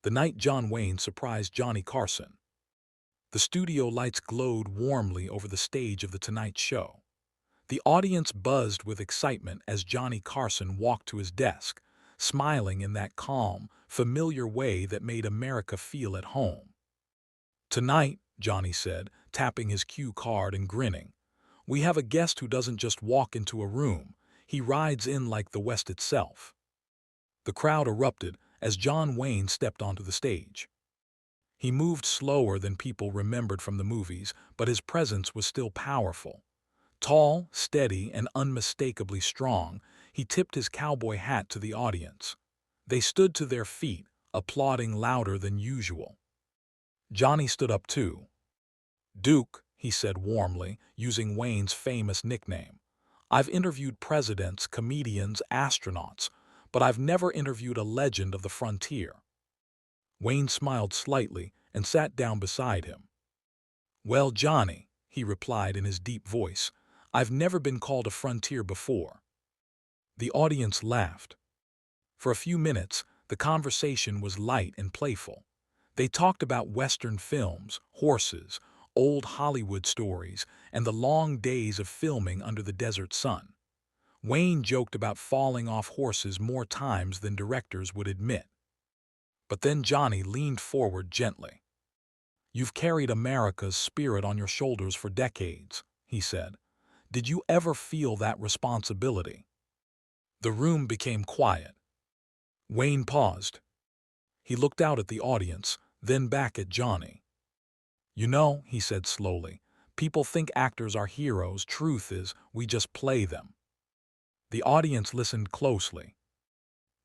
the night John Wayne surprised Johnny Carson. The studio lights glowed warmly over the stage of The Tonight Show. The audience buzzed with excitement as Johnny Carson walked to his desk, smiling in that calm, familiar way that made America feel at home. "Tonight," Johnny said, tapping his cue card and grinning, "we have a guest who doesn't just walk into a room, he rides in like the West itself." The crowd erupted as John Wayne stepped onto the stage. He moved slower than people remembered from the movies, but his presence was still powerful. Tall, steady, and unmistakably strong, he tipped his cowboy hat to the audience. They stood to their feet, applauding louder than usual. Johnny stood up too. "Duke," he said warmly, using Wayne's famous nickname. "I've interviewed presidents, comedians, astronauts, but I've never interviewed a legend of the frontier." Wayne smiled slightly and sat down beside him. "Well, Johnny," he replied in his deep voice, "I've never been called a frontier before." The audience laughed. For a few minutes, the conversation was light and playful. They talked about Western films, horses, old Hollywood stories, and the long days of filming under the desert sun. Wayne joked about falling off horses more times than directors would admit. But then Johnny leaned forward gently. "You've carried America's spirit on your shoulders for decades," he said. "Did you ever feel that responsibility?" The room became quiet. Wayne paused. He looked out at the audience, then back at Johnny. "You know," he said slowly, "people think actors are heroes. Truth is, we just play them." The audience listened closely.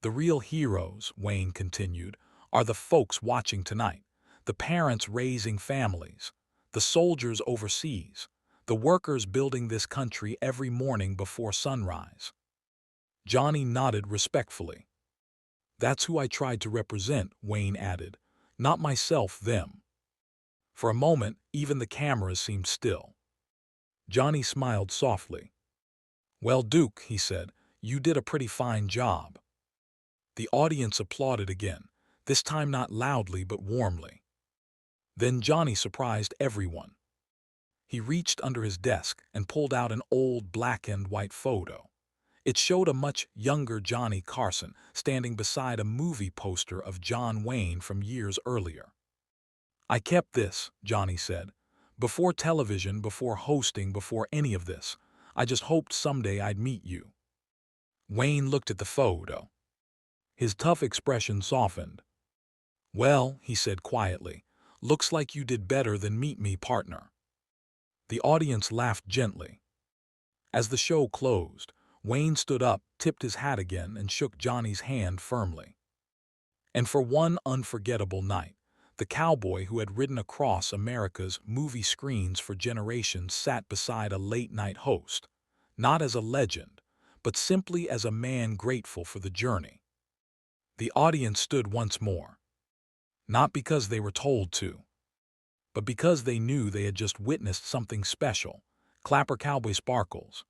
"The real heroes," Wayne continued, "are the folks watching tonight, the parents raising families, the soldiers overseas, the workers building this country every morning before sunrise." Johnny nodded respectfully. "That's who I tried to represent," Wayne added. "Not myself, them." For a moment, even the cameras seemed still. Johnny smiled softly. "Well, Duke," he said, "you did a pretty fine job." The audience applauded again, this time not loudly but warmly. Then Johnny surprised everyone. He reached under his desk and pulled out an old black-and-white photo. It showed a much younger Johnny Carson standing beside a movie poster of John Wayne from years earlier. "I kept this," Johnny said. "Before television, before hosting, before any of this. I just hoped someday I'd meet you." Wayne looked at the photo. His tough expression softened. "Well," he said quietly, "looks like you did better than meet me, partner." The audience laughed gently. As the show closed, Wayne stood up, tipped his hat again, and shook Johnny's hand firmly. And for one unforgettable night, the cowboy who had ridden across America's movie screens for generations sat beside a late-night host, not as a legend, but simply as a man grateful for the journey. The audience stood once more, not because they were told to, but because they knew they had just witnessed something special. Clapper Cowboy Sparkles.